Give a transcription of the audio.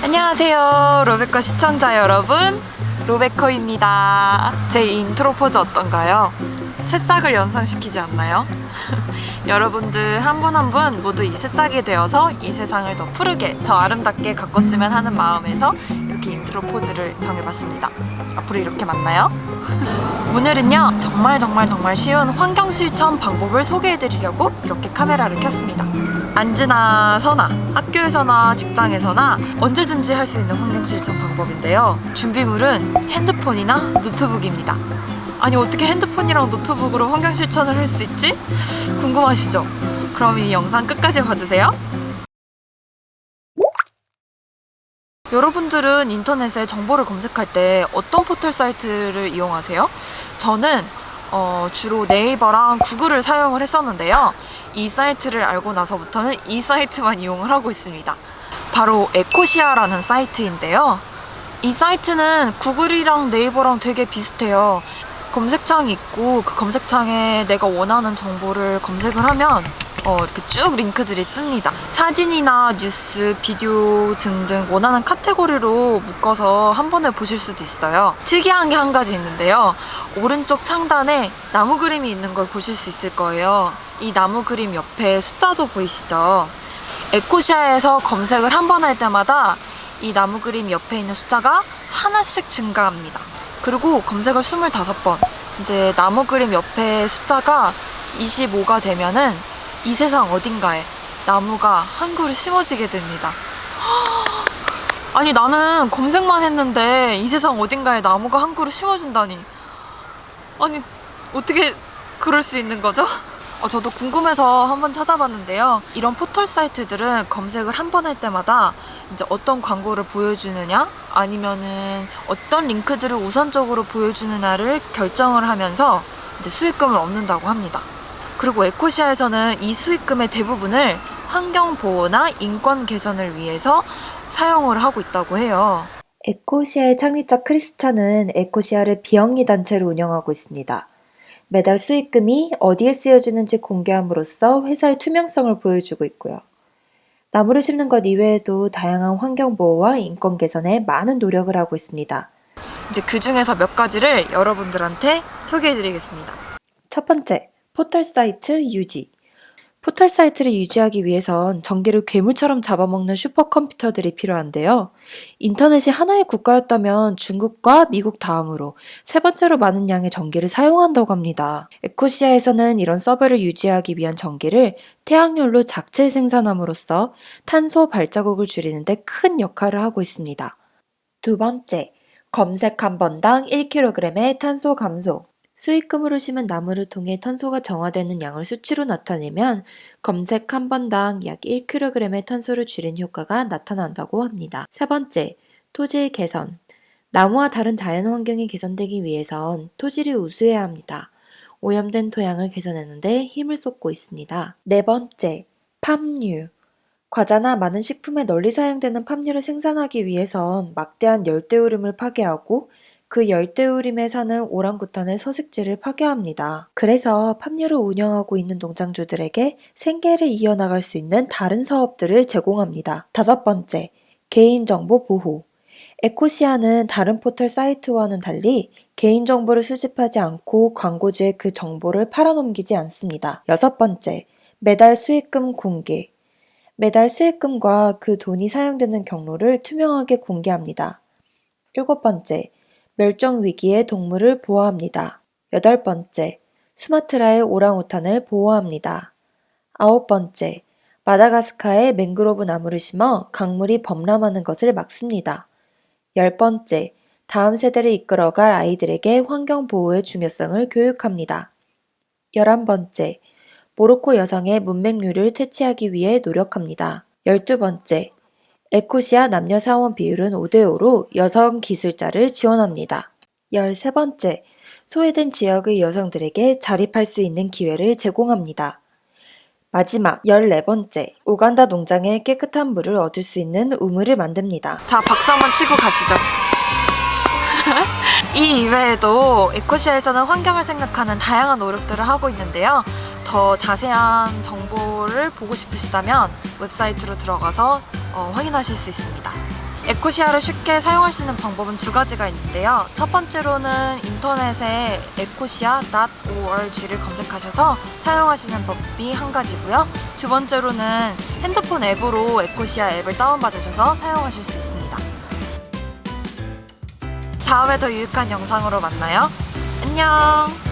안녕하세요, 로베커 시청자 여러분, 로베커입니다. 제 인트로 포즈 어떤가요? 새싹을 연상시키지 않나요? 여러분들 한 분 한 분 모두 이 새싹이 되어서 이 세상을 더 푸르게, 더 아름답게 가꿨으면 하는 마음에서 이렇게 인트로 포즈를 정해봤습니다. 앞으로 이렇게 만나요. 오늘은요, 정말 쉬운 환경 실천 방법을 소개해드리려고 이렇게 카메라를 켰습니다. 앉으나 서나, 학교에서나 직장에서나 언제든지 할 수 있는 환경 실천 방법인데요. 준비물은 핸드폰이나 노트북입니다. 아니, 어떻게 핸드폰이랑 노트북으로 환경 실천을 할 수 있지? 궁금하시죠? 그럼 이 영상 끝까지 봐주세요. 여러분들은 인터넷에 정보를 검색할 때 어떤 포털 사이트를 이용하세요? 저는 주로 네이버랑 구글을 사용을 했었는데요. 이 사이트를 알고 나서부터는 이 사이트만 이용을 하고 있습니다. 바로 에코시아라는 사이트인데요. 이 사이트는 구글이랑 네이버랑 되게 비슷해요. 검색창이 있고 그 검색창에 내가 원하는 정보를 검색을 하면 이렇게 쭉 링크들이 뜹니다. 사진이나 뉴스, 비디오 등등 원하는 카테고리로 묶어서 한 번에 보실 수도 있어요. 특이한 게 한 가지 있는데요. 오른쪽 상단에 나무 그림이 있는 걸 보실 수 있을 거예요. 이 나무 그림 옆에 숫자도 보이시죠? 에코시아에서 검색을 한 번 할 때마다 이 나무 그림 옆에 있는 숫자가 하나씩 증가합니다. 그리고 검색을 25번, 이제 나무 그림 옆에 숫자가 25가 되면은 이 세상 어딘가에 나무가 한 그루 심어지게 됩니다. 아니, 나는 검색만 했는데 이 세상 어딘가에 나무가 한 그루 심어진다니. 아니, 어떻게 그럴 수 있는 거죠? 저도 궁금해서 한번 찾아봤는데요. 이런 포털 사이트들은 검색을 한 번 할 때마다 이제 어떤 광고를 보여주느냐, 아니면은 어떤 링크들을 우선적으로 보여주느냐를 결정을 하면서 이제 수익금을 얻는다고 합니다. 그리고 에코시아에서는 이 수익금의 대부분을 환경 보호나 인권 개선을 위해서 사용을 하고 있다고 해요. 에코시아의 창립자 크리스찬은 에코시아를 비영리 단체로 운영하고 있습니다. 매달 수익금이 어디에 쓰여지는지 공개함으로써 회사의 투명성을 보여주고 있고요. 나무를 심는 것 이외에도 다양한 환경 보호와 인권 개선에 많은 노력을 하고 있습니다. 이제 그 중에서 몇 가지를 여러분들한테 소개해드리겠습니다. 첫 번째, 포털 사이트 유지. 포털 사이트를 유지하기 위해선 전기를 괴물처럼 잡아먹는 슈퍼컴퓨터들이 필요한데요. 인터넷이 하나의 국가였다면 중국과 미국 다음으로 세 번째로 많은 양의 전기를 사용한다고 합니다. 에코시아에서는 이런 서버를 유지하기 위한 전기를 태양열로 작체 생산함으로써 탄소 발자국을 줄이는 데 큰 역할을 하고 있습니다. 두 번째, 검색 한 번당 1kg의 탄소 감소. 수익금으로 심은 나무를 통해 탄소가 정화되는 양을 수치로 나타내면 검색 한 번당 약 1kg의 탄소를 줄인 효과가 나타난다고 합니다. 세 번째, 토질 개선. 나무와 다른 자연 환경이 개선되기 위해선 토질이 우수해야 합니다. 오염된 토양을 개선하는 데 힘을 쏟고 있습니다. 네 번째, 팜유. 과자나 많은 식품에 널리 사용되는 팜유를 생산하기 위해선 막대한 열대우림을 파괴하고 그 열대우림에 사는 오랑구탄의 서식지를 파괴합니다. 그래서 팜유를 운영하고 있는 농장주들에게 생계를 이어나갈 수 있는 다른 사업들을 제공합니다. 다섯 번째, 개인정보 보호. 에코시아는 다른 포털 사이트와는 달리 개인정보를 수집하지 않고 광고주에 그 정보를 팔아넘기지 않습니다. 여섯 번째, 매달 수익금 공개. 매달 수익금과 그 돈이 사용되는 경로를 투명하게 공개합니다. 일곱 번째, 멸종 위기의 동물을 보호합니다. 여덟 번째, 수마트라의 오랑우탄을 보호합니다. 아홉 번째, 마다가스카에 맹그로브 나무를 심어 강물이 범람하는 것을 막습니다. 열 번째, 다음 세대를 이끌어갈 아이들에게 환경 보호의 중요성을 교육합니다. 11번째, 모로코 여성의 문맹률을 퇴치하기 위해 노력합니다. 12번째, 에코시아 남녀 사원 비율은 5대5로 여성 기술자를 지원합니다. 13번째, 소외된 지역의 여성들에게 자립할 수 있는 기회를 제공합니다. 마지막 14번째, 우간다 농장에 깨끗한 물을 얻을 수 있는 우물을 만듭니다. 자, 박수 한번 치고 가시죠. 이 이외에도 에코시아에서는 환경을 생각하는 다양한 노력들을 하고 있는데요. 더 자세한 정보를 보고 싶으시다면 웹사이트로 들어가서 확인하실 수 있습니다. 에코시아를 쉽게 사용할 수 있는 방법은 두 가지가 있는데요. 첫 번째로는 인터넷에 ecosia.org를 검색하셔서 사용하시는 법이 한 가지고요. 두 번째로는 핸드폰 앱으로 에코시아 앱을 다운받으셔서 사용하실 수 있습니다. 다음에 더 유익한 영상으로 만나요. 안녕!